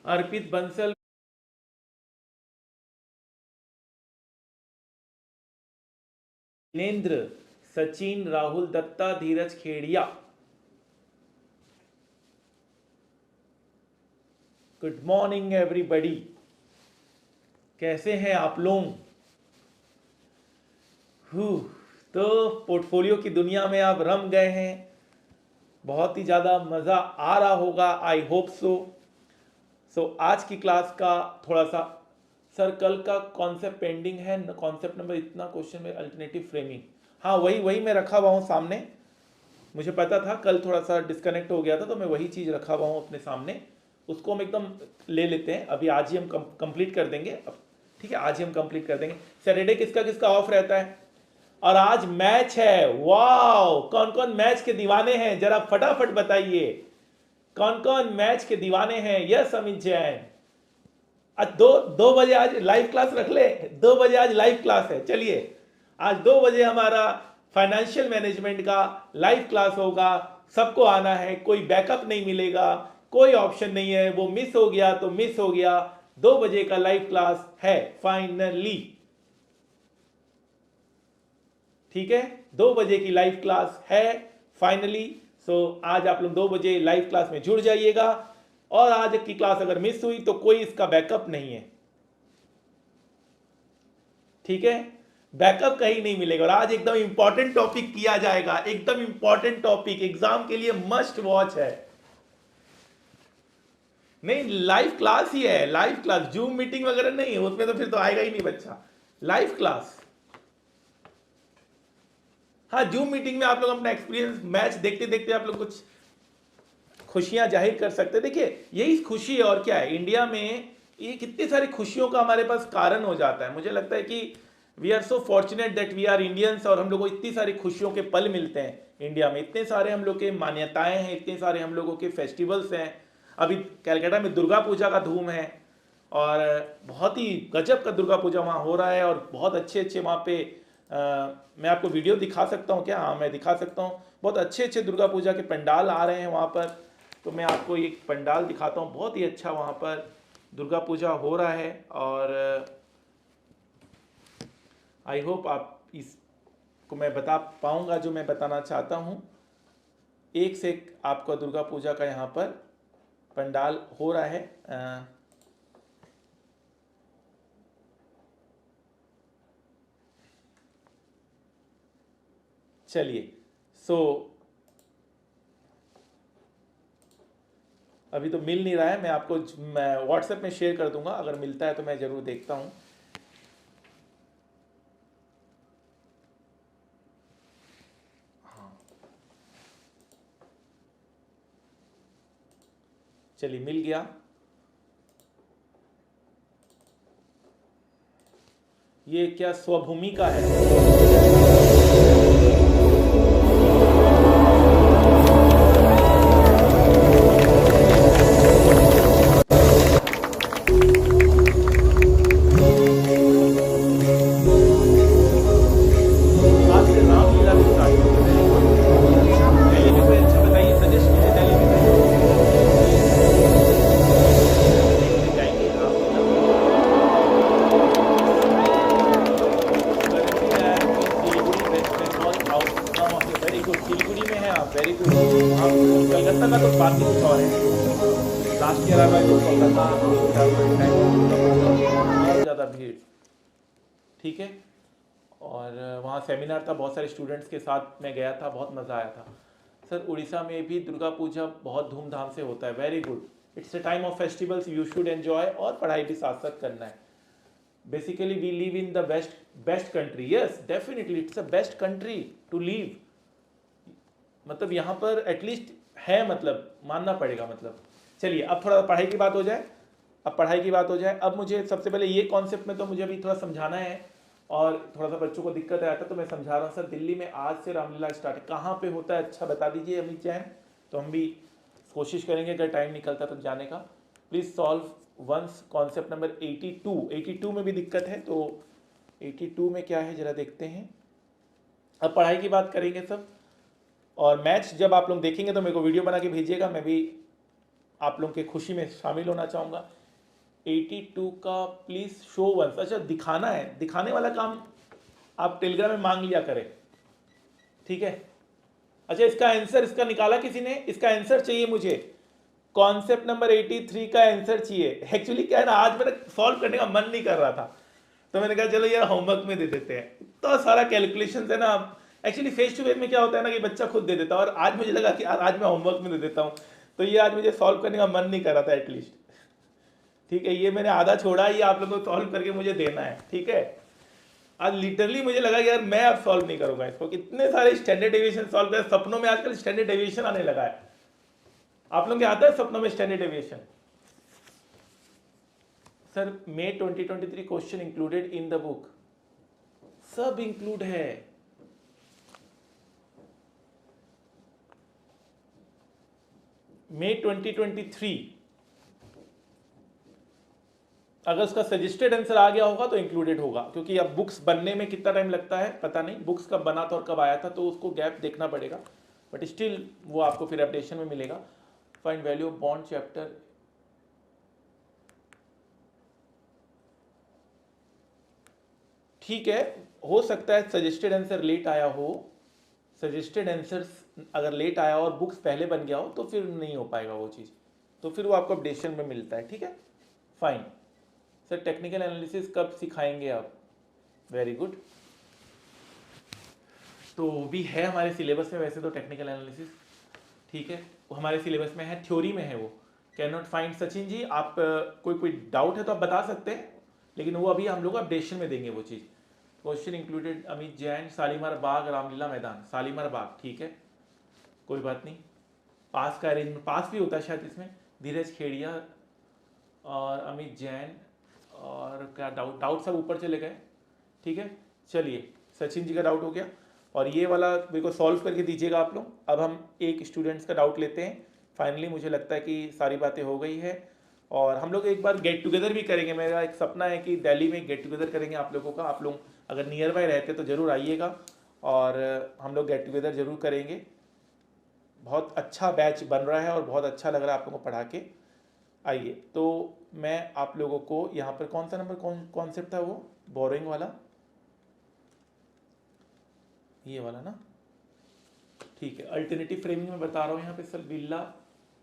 अर्पित बंसल, जिनेंद्र, सचिन, राहुल दत्ता, धीरज Khedia. Good morning everybody, कैसे हैं आप लोग? तो पोर्टफोलियो की दुनिया में आप रम गए हैं, बहुत ही ज़्यादा मज़ा आ रहा होगा, आई होप सो आज की क्लास का थोड़ा सा, सर कल का कॉन्सेप्ट पेंडिंग है, कॉन्सेप्ट नंबर इतना, क्वेश्चन में अल्टरनेटिव फ्रेमिंग, हाँ वही मैं रखा हुआ हूँ सामने। मुझे पता था कल थोड़ा सा डिस्कनेक्ट हो गया था, तो मैं वही चीज़ रखा हुआ हूँ अपने सामने, उसको हम एकदम ले लेते हैं। अभी आज ही हम कंप्लीट कर देंगे, अब ठीक है, आज ही हम कंप्लीट कर देंगे। सैटरडे किसका किसका ऑफ रहता है? और आज मैच है, वाह! कौन कौन मैच के दीवाने हैं, जरा फटाफट बताइए, कौन कौन मैच के दीवाने हैं? यस अमित जैन, आज 2 बजे आज लाइव क्लास रख ले, 2 बजे आज लाइव क्लास है। चलिए, आज 2 बजे हमारा फाइनेंशियल मैनेजमेंट का लाइव क्लास होगा, सबको आना है, कोई बैकअप नहीं मिलेगा, कोई ऑप्शन नहीं है, वो मिस हो गया तो मिस हो गया। 2 बजे का लाइव क्लास है फाइनली, ठीक है, 2 बजे की लाइव क्लास है फाइनली। सो आज आप लोग 2 बजे लाइव क्लास में जुड़ जाइएगा, और आज की क्लास अगर मिस हुई तो कोई इसका बैकअप नहीं है, ठीक है, बैकअप कहीं नहीं मिलेगा। और आज एकदम इंपॉर्टेंट टॉपिक किया जाएगा, एकदम इंपॉर्टेंट टॉपिक, एग्जाम के लिए मस्ट वॉच है। नहीं, लाइव क्लास ही है, लाइव क्लास, जूम मीटिंग वगैरह नहीं है उसमें, तो फिर तो आएगा ही नहीं बच्चा, लाइव क्लास। हाँ, जूम मीटिंग में आप लोग अपना एक्सपीरियंस मैच देखते देखते आप लोग कुछ खुशियां जाहिर कर सकते हैं। देखिए, यही खुशी है, और क्या है, इंडिया में ये कितनी सारी खुशियों का हमारे पास कारण हो जाता है। मुझे लगता है कि we are so fortunate that we are Indians, और हम लोगों को इतनी सारी खुशियों के पल मिलते हैं इंडिया में, इतने सारे हम लोग के मान्यताएं हैं, इतने सारे हम लोगों के फेस्टिवल्स हैं। अभी कैलकाटा में दुर्गा पूजा का धूम है, और बहुत ही गजब का दुर्गा पूजा वहाँ हो रहा है, और बहुत अच्छे अच्छे वहाँ पे मैं आपको वीडियो दिखा सकता हूँ क्या? हाँ, मैं दिखा सकता हूँ, बहुत अच्छे अच्छे दुर्गा पूजा के पंडाल आ रहे हैं वहाँ पर। तो मैं आपको एक पंडाल दिखाता हूँ, बहुत ही अच्छा वहाँ पर दुर्गा पूजा हो रहा है, और आई होप आप इसको मैं बता पाऊँगा जो मैं बताना चाहता हूँ। एक से एक आपको दुर्गा पूजा का यहाँ पर पंडाल हो रहा है। चलिए, सो अभी तो मिल नहीं रहा है, मैं आपको मैं व्हाट्सएप में शेयर कर दूंगा, अगर मिलता है तो मैं ज़रूर देखता हूँ। हाँ, चलिए, मिल गया। ये क्या स्वभूमि का है? आज से रामलीला भी स्टार्ट हो गई है। दिल्ली में कोई अच्छा बताइए, सजेस्ट कीजिए, दिल्ली में देखने जाएंगे Ramlila. Currently I am in Siliguri, West Bengal, outcome of very good. Siliguri में है आप, वेरी गुड। आप कलकत्ता का तो बात ही कुछ और है। लास्ट ईयर आया तो कोलकाता बहुत ज़्यादा भीड़, ठीक है। और वहाँ सेमिनार था, बहुत सारे स्टूडेंट्स के साथ मैं गया था, बहुत मज़ा आया था। सर, उड़ीसा में भी दुर्गा पूजा बहुत धूमधाम से होता है, very good. It's a time of festivals, you should enjoy, और पढ़ाई भी साथ साथ करना है। Basically we live in the best country, yes definitely it's a best country to live. मतलब यहाँ पर एटलीस्ट है, मतलब मानना पड़ेगा। मतलब चलिए, अब थोड़ा पढ़ाई की बात हो जाए, अब पढ़ाई की बात हो जाए। अब मुझे सबसे पहले ये कॉन्सेप्ट में तो मुझे अभी थोड़ा समझाना है, और थोड़ा सा बच्चों को दिक्कत आया था, तो मैं समझा रहा हूँ। सर, दिल्ली में आज से रामलीला स्टार्ट है, कहाँ पे होता है? अच्छा बता दीजिए अमित जैन, तो हम भी कोशिश करेंगे अगर टाइम निकलता तो जाने का। Please solve once concept number 82। 82 में भी दिक्कत है, तो 82 में क्या है ज़रा देखते हैं। अब पढ़ाई की बात करेंगे सब, और मैच जब आप लोग देखेंगे तो मेरे को वीडियो बना के भेजिएगा, मैं भी आप लोगों के खुशी में शामिल होना चाहूँगा। 82 का प्लीज़ शो वंस, अच्छा दिखाना है, दिखाने वाला काम आप टेलीग्राम में मांग लिया करें, ठीक है। अच्छा इसका आंसर, इसका निकाला किसी ने, इसका आंसर चाहिए मुझे, कॉन्सेप्ट नंबर 83 का आंसर चाहिए। एक्चुअली क्या है ना, आज मेरा सॉल्व करने का मन नहीं कर रहा था, तो मैंने कहा चलो यार होमवर्क में दे देते हैं। तो सारा कैलकुलेशन है ना, एक्चुअली फेस टू फेस में क्या होता है ना कि बच्चा खुद दे देता है, और आज मुझे लगा कि यार आज मैं होमवर्क में दे देता हूँ, तो ये आज मुझे सॉल्व करने का मन नहीं कर रहा था एटलीस्ट, ठीक है। ये मैंने आधा छोड़ा, ये आप लोगों को सॉल्व करके मुझे देना है, ठीक है। आज लिटरली मुझे लगा कि यार मैं अब सॉल्व नहीं करूंगा इसको, कितने सारे स्टैंडर्ड डेविएशन सॉल्व कर, सपनों में आजकल स्टैंडर्ड डेविएशन आने लगा है। आप लोग क्या आता है सपनों में standard deviation? Sir may 2023 question included in the book, सब इंक्लूड है। मे 2023 अगर उसका सजेस्टेड आंसर आ गया होगा तो इंक्लूडेड होगा, क्योंकि अब बुक्स बनने में कितना टाइम लगता है पता नहीं, बुक्स कब बना था और कब आया था, तो उसको गैप देखना पड़ेगा, बट स्टिल वो आपको फिर अपडेशन में मिलेगा। Find value of bond chapter, ठीक है, हो सकता है सजेस्टेड आंसर लेट आया हो, सजेस्टेड आंसर अगर लेट आया और बुक्स पहले बन गया हो तो फिर नहीं हो पाएगा वो चीज़, तो फिर वो आपको अपडेशन में मिलता है, ठीक है। फाइन सर, टेक्निकल एनालिसिस कब सिखाएंगे आप? वेरी गुड, तो भी है हमारे सिलेबस में वैसे तो टेक्निकल एनालिसिस, ठीक है, वो हमारे सिलेबस में है, थ्योरी में है वो। Can not find, Sachin ji आप कोई डाउट है तो आप बता सकते हैं, लेकिन वो अभी हम लोग अपडेशन में देंगे वो चीज़। क्वेश्चन इंक्लूडेड अमित जैन, शालीमार बाग रामलीला मैदान, शालीमार बाग, ठीक है, कोई बात नहीं। पास का अरेंजमेंट, पास भी होता है शायद इसमें, धीरज खेड़िया और अमित जैन, और क्या डाउट, डाउट सब ऊपर चले गए, ठीक है। चलिए सचिन जी का डाउट हो गया, और ये वाला मेरे को सॉल्व करके दीजिएगा आप लोग। अब हम एक स्टूडेंट्स का डाउट लेते हैं, फाइनली मुझे लगता है कि सारी बातें हो गई है, और हम लोग एक बार गेट टुगेदर भी करेंगे। मेरा एक सपना है कि दिल्ली में गेट टुगेदर करेंगे आप लोगों का, आप लोग अगर नियर बाय रहते तो ज़रूर आइएगा, और हम लोग गेट टुगेदर ज़रूर करेंगे। बहुत अच्छा बैच बन रहा है और बहुत अच्छा लग रहा है आप लोगों को पढ़ा के। आइए, तो मैं आप लोगों को यहाँ पर कौन सा नंबर कॉन्सेप्ट था वो, बोरोइंग वाला, ये वाला ना, ठीक है। अल्टरनेटिव फ्रेमिंग में बता रहा हूँ यहाँ पे सर, बिल्ला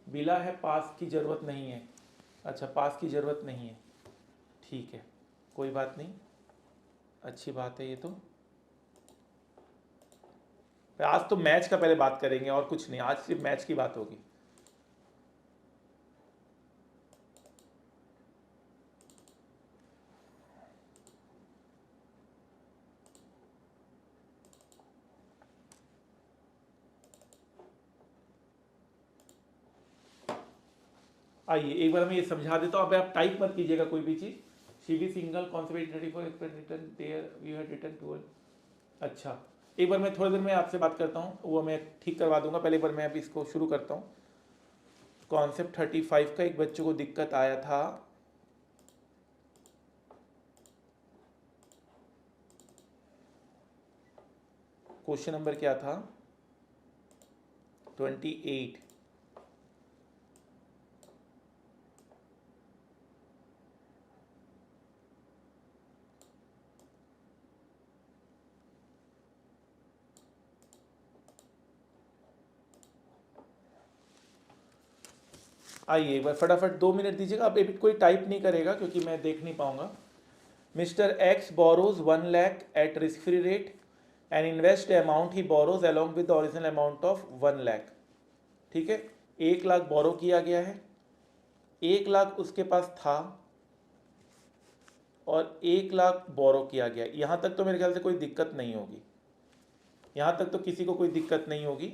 बिला है, पास की ज़रूरत नहीं है, अच्छा पास की ज़रूरत नहीं है, ठीक है, कोई बात नहीं, अच्छी बात है ये तो। आज तो मैच का पहले बात करेंगे और कुछ नहीं, आज सिर्फ मैच की बात होगी। आइए एक बार मैं ये समझा देता हूँ, अब आप टाइप मत कीजिएगा कोई भी चीज़। CV single concept 34 return there you had return 12, अच्छा एक बार मैं थोड़ी देर में आपसे बात करता हूँ, वो मैं ठीक करवा दूंगा, पहले एक बार मैं अभी इसको शुरू करता हूँ। कॉन्सेप्ट 35 का एक बच्चों को दिक्कत आया था, क्वेश्चन नंबर क्या था, 28। आइए एक बार फटाफट 2 मिनट दीजिएगा, अब अभी कोई टाइप नहीं करेगा क्योंकि मैं देख नहीं पाऊंगा। Mister x borrows 1 lakh eight risk free rate and invest amount he borrows along with the original amount of 1 lakh, ठीक है। 1 लाख बोरो किया गया है, 1 लाख उसके पास था और 1 लाख बोरो किया गया। यहाँ तक तो मेरे ख्याल से कोई दिक्कत नहीं होगी, यहाँ तक तो किसी को कोई दिक्कत नहीं होगी।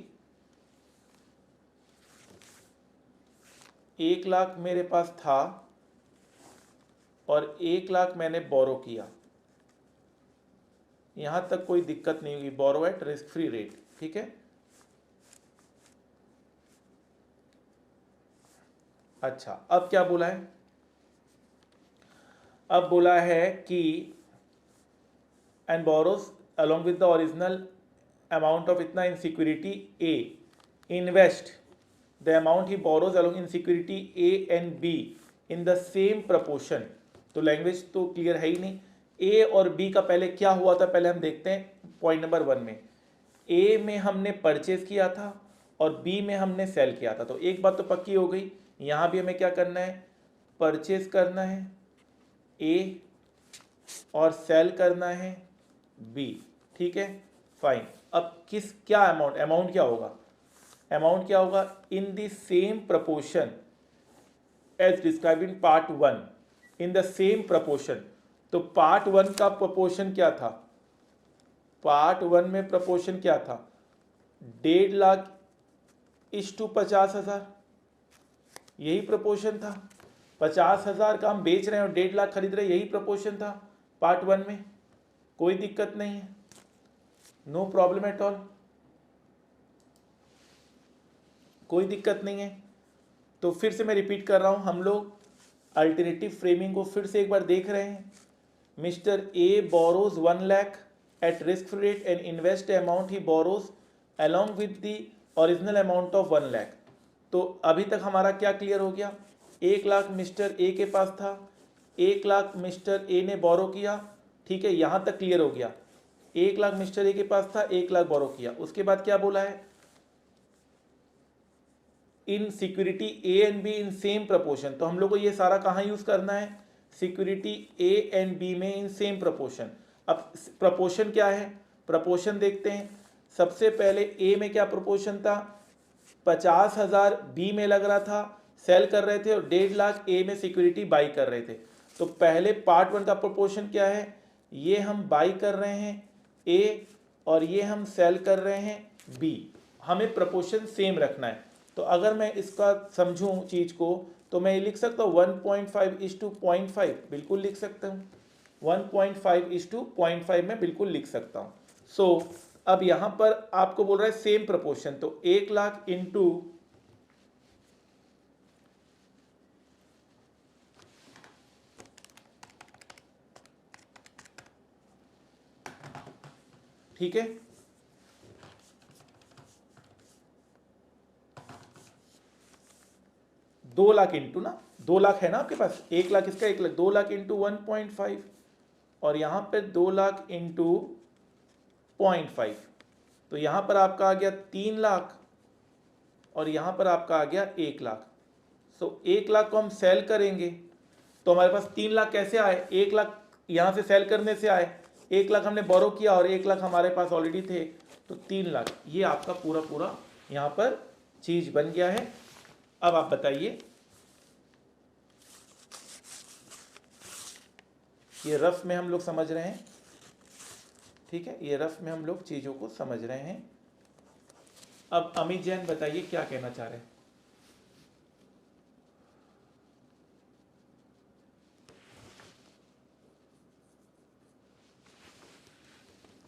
1 लाख मेरे पास था और 1 लाख मैंने बोरो किया, यहाँ तक कोई दिक्कत नहीं होगी, borrow at risk free rate, ठीक है। अच्छा अब क्या बोला है, अब बोला है कि and borrows along with the original amount of इतना in security A, invest the amount he borrows along in security A and B in the same proportion. तो लैंग्वेज तो क्लियर है ही नहीं। ए और बी का पहले क्या हुआ था पहले हम देखते हैं पॉइंट नंबर 1 में। ए में हमने परचेज किया था और बी में हमने सेल किया था। तो एक बात तो पक्की हो गई, यहाँ भी हमें क्या करना है, परचेज करना है ए और सेल करना है बी। ठीक है, फाइन। अब क्या अमाउंट क्या होगा, अमाउंट क्या होगा, in the same proportion as describe in part 1, in the same proportion. तो पार्ट 1 का प्रपोर्शन क्या था, पार्ट 1 में प्रपोर्शन क्या था, 1.5 लाख इस टू 50,000, यही प्रपोर्शन था। 50,000 का हम बेच रहे हैं और 1.5 लाख खरीद रहे हैं, यही प्रपोर्शन था पार्ट 1 में। कोई दिक्कत नहीं है, नो प्रॉब्लम एट ऑल, कोई दिक्कत नहीं है। तो फिर से मैं रिपीट कर रहा हूं, हम लोग अल्टरनेटिव फ्रेमिंग को फिर से एक बार देख रहे हैं। Mister A borrows 1 lakh eight risk free rate and invest amount he borrows along with the original amount of 1 lakh. तो अभी तक हमारा क्या क्लियर हो गया, 1 लाख मिस्टर ए के पास था, 1 लाख मिस्टर ए ने बोरो किया। ठीक है, यहां तक क्लियर हो गया। 1 लाख मिस्टर ए के पास था, 1 लाख बोरो किया। उसके बाद क्या बोला है, इन security A and B in same proportion. तो हम लोग को ये सारा कहाँ यूज करना है, सिक्योरिटी ए एंड बी में इन सेम प्रपोर्शन। अब प्रपोर्शन क्या है, प्रपोर्शन देखते हैं। सबसे पहले ए में क्या प्रपोर्शन था, 50,000 बी में लग रहा था, सेल कर रहे थे, और 1.5 लाख ए में सिक्योरिटी बाई कर रहे थे। तो पहले पार्ट 1 का प्रपोर्शन क्या है, ये हम बाई कर रहे हैं ए और ये हम सेल कर रहे हैं बी। हमें प्रपोर्शन सेम रखना है। तो अगर मैं इसका समझूं चीज को, तो मैं ये लिख सकता हूँ 1.5:0.5, बिल्कुल लिख सकता हूँ। 1.5:0.5 में बिल्कुल लिख सकता हूँ। सो अब यहां पर आपको बोल रहा है सेम प्रपोर्शन, तो 1 लाख इंटू ठीक है, 2 लाख इंटू ना, 2 लाख है ना आपके पास, 1 लाख इसका 1 लाख, 2 लाख इंटू 1.5 और यहां पे 2 लाख इंटू 0.5। तो यहां पर आपका आ गया 3 लाख और यहां पर आपका आ गया 1 लाख। सो 1 लाख को हम सेल करेंगे तो हमारे पास 3 लाख कैसे आए, 1 लाख यहां से सेल करने से आए, 1 लाख हमने बोरो किया और 1 लाख हमारे पास ऑलरेडी थे, तो 3 लाख। ये आपका पूरा पूरा यहां पर चीज बन गया है। अब आप बताइए, ये रफ में हम लोग समझ रहे हैं, ठीक है, ये रफ में हम लोग चीजों को समझ रहे हैं। अब अमित जैन बताइए क्या कहना चाह रहे हैं।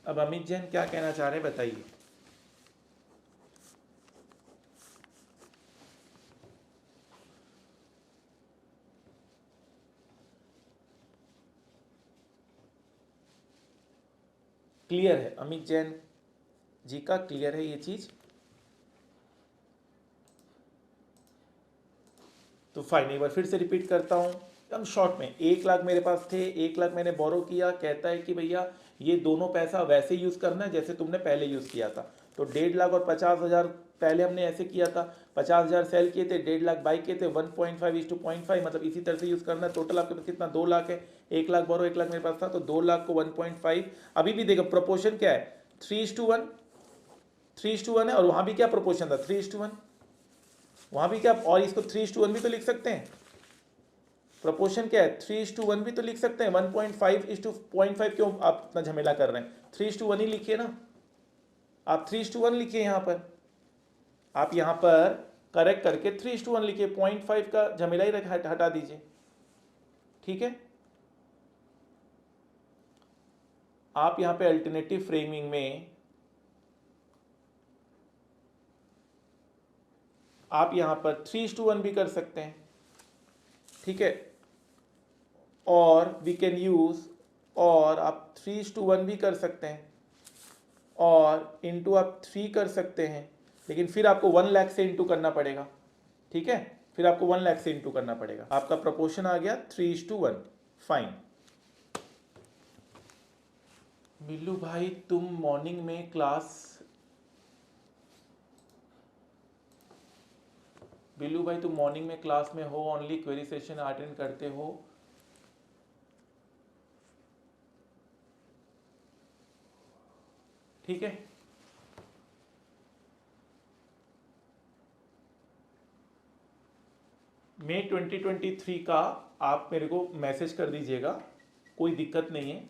अब अमित जैन क्या कहना चाह रहे हैं बताइए। क्लियर है अमित जैन जी का, क्लियर है ये चीज। तो फाइन, एक बार फिर से रिपीट करता हूं एकदम शॉर्ट में। 1 लाख मेरे पास थे, 1 लाख मैंने बोरो किया, कहता है कि भैया ये दोनों पैसा वैसे यूज करना है जैसे तुमने पहले यूज किया था। तो 1.5 लाख और 50,000 पहले हमने ऐसे किया था, 50,000 सेल किए थे, 1.5 लाख बाई किए थे, 1.5:0.5 मतलब इसी तरह से यूज करना है। टोटल आपके पास कितना, 2 लाख है, 1 लाख बोरो 1 लाख मेरे पास था, तो 2 लाख को 1.5। अभी भी देखो प्रोपोर्शन क्या है, 3:1, 3:1 है, और वहां भी क्या प्रोपोर्शन था, 3:1, वहां भी क्या, और इसको 3:1 भी तो लिख सकते हैं। प्रोपोर्शन क्या है, 3:1 भी तो लिख सकते हैं। 1.5:0.5 क्यों आप इतना झमेला कर रहे हैं, 3:1 ही लिखिए ना, आप 3:1 लिखिए। यहां पर आप यहां पर करेक्ट करके 3:1 लिखिए, 0.5 का झमेला ही हटा दीजिए। ठीक है, आप यहां पे अल्टरनेटिव फ्रेमिंग में आप यहां पर 3:1 भी कर सकते हैं। ठीक है, और वी कैन यूज, और आप 3:1 भी कर सकते हैं, और इंटू आप 3 कर सकते हैं, लेकिन फिर आपको 1 लाख से इंटू करना पड़ेगा। ठीक है, फिर आपको 1 लाख से इंटू करना पड़ेगा। आपका प्रोपोर्शन आ गया 3:1। फाइन। मिल्लू भाई तुम मॉर्निंग में क्लास बिल्लू भाई तुम मॉर्निंग में क्लास में हो, ओनली क्वेरी सेशन अटेंड करते हो। ठीक है, मई 2023 का आप मेरे को मैसेज कर दीजिएगा, कोई दिक्कत नहीं है,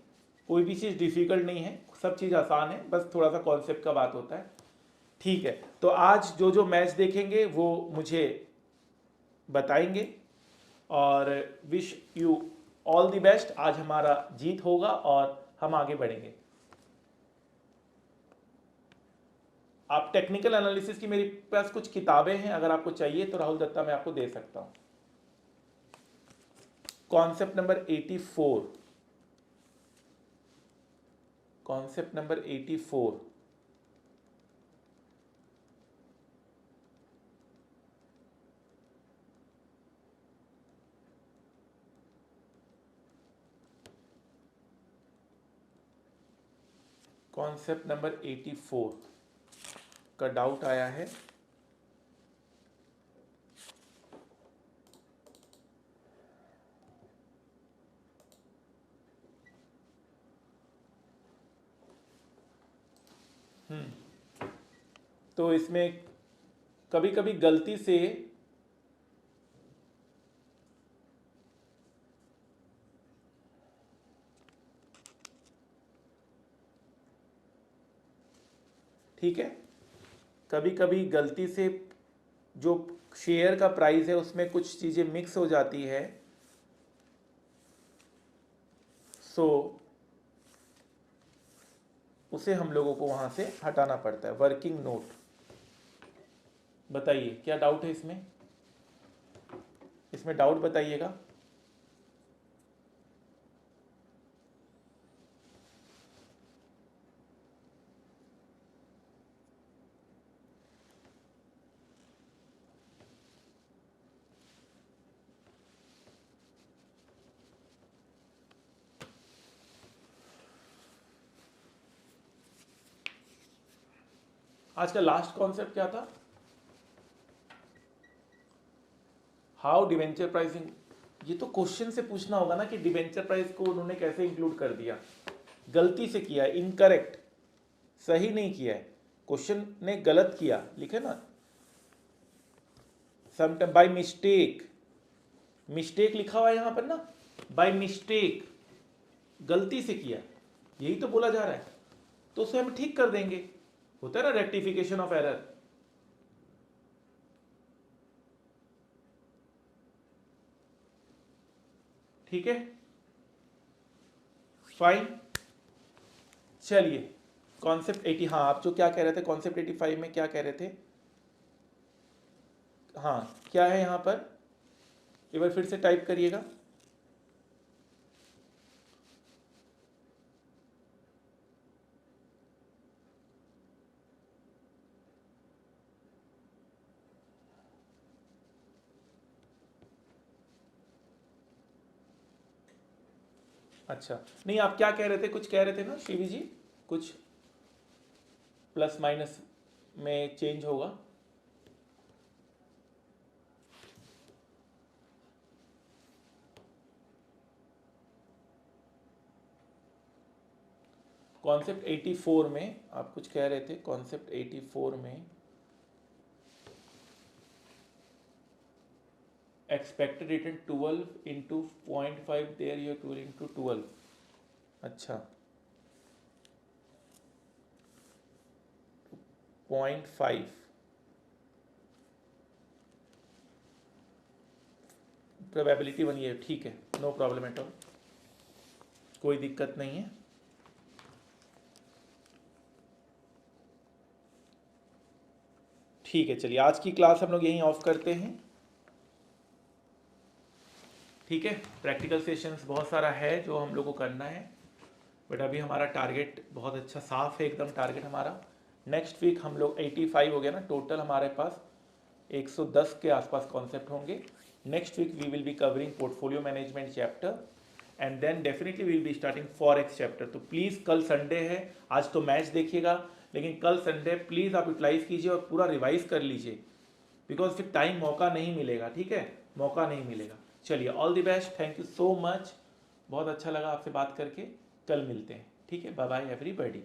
कोई भी चीज़ डिफ़िकल्ट नहीं है, सब चीज़ आसान है, बस थोड़ा सा कॉन्सेप्ट का बात होता है। ठीक है, तो आज जो जो मैच देखेंगे वो मुझे बताएंगे और wish you all the best. आज हमारा जीत होगा और हम आगे बढ़ेंगे। आप टेक्निकल एनालिसिस की मेरे पास कुछ किताबें हैं, अगर आपको चाहिए तो राहुल दत्ता मैं आपको दे सकता हूं। Concept number 84, concept number 84। Concept number 84 का डाउट आया है। तो इसमें कभी कभी गलती से ठीक है, कभी कभी गलती से जो शेयर का प्राइस है उसमें कुछ चीज़ें मिक्स हो जाती है, सो उसे हम लोगों को वहाँ से हटाना पड़ता है। वर्किंग नोट, बताइए क्या डाउट है इसमें, इसमें डाउट बताइएगा। आज का लास्ट कॉन्सेप्ट क्या था? How debenture pricing. ये तो क्वेश्चन से पूछना होगा ना कि डिवेंचर प्राइस को उन्होंने कैसे इंक्लूड कर दिया। गलती से किया है, इनकरेक्ट, सही नहीं किया है, क्वेश्चन ने गलत किया, लिखे ना समटाइम बाय मिस्टेक, मिस्टेक लिखा हुआ है यहां पर ना, बाय मिस्टेक, गलती से किया, यही तो बोला जा रहा है, तो उसे हम ठीक कर देंगे। होता है ना रेक्टिफिकेशन ऑफ एरर। ठीक है, फाइन। चलिए कॉन्सेप्ट 80, हाँ आप जो क्या कह रहे थे कॉन्सेप्ट 85 में क्या कह रहे थे? हाँ क्या है यहाँ पर, एक बार फिर से टाइप करिएगा। अच्छा नहीं, आप क्या कह रहे थे, कुछ कह रहे थे ना शिवी जी, कुछ प्लस माइनस में चेंज होगा। कॉन्सेप्ट 84 में आप कुछ कह रहे थे, कॉन्सेप्ट 84 में expected return 12 into 0.5, there you 12 into 12। अच्छा 0.5 प्रोबेबिलिटी बनी है, ठीक है, नो प्रॉब्लम एट ऑल, कोई दिक्कत नहीं है। ठीक है, चलिए आज की क्लास हम लोग यहीं ऑफ करते हैं। ठीक है, प्रैक्टिकल सेशंस बहुत सारा है जो हम लोग को करना है, बट अभी हमारा टारगेट बहुत अच्छा साफ है एकदम टारगेट हमारा। नेक्स्ट वीक हम लोग 85 हो गया ना टोटल हमारे पास, 110 के आसपास कॉन्सेप्ट होंगे। Next week we will be covering portfolio management chapter and then definitely we will be starting forex chapter. तो प्लीज़ कल संडे है, आज तो मैच देखिएगा, लेकिन कल संडे प्लीज़ आप यूटिलाइज कीजिए और पूरा रिवाइज कर लीजिए, बिकॉज फिर टाइम मौका नहीं मिलेगा, ठीक है, मौका नहीं मिलेगा। चलिए, all the best, thank you so much, बहुत अच्छा लगा आपसे बात करके, कल मिलते हैं, ठीक है, बाय बाय एवरीबॉडी।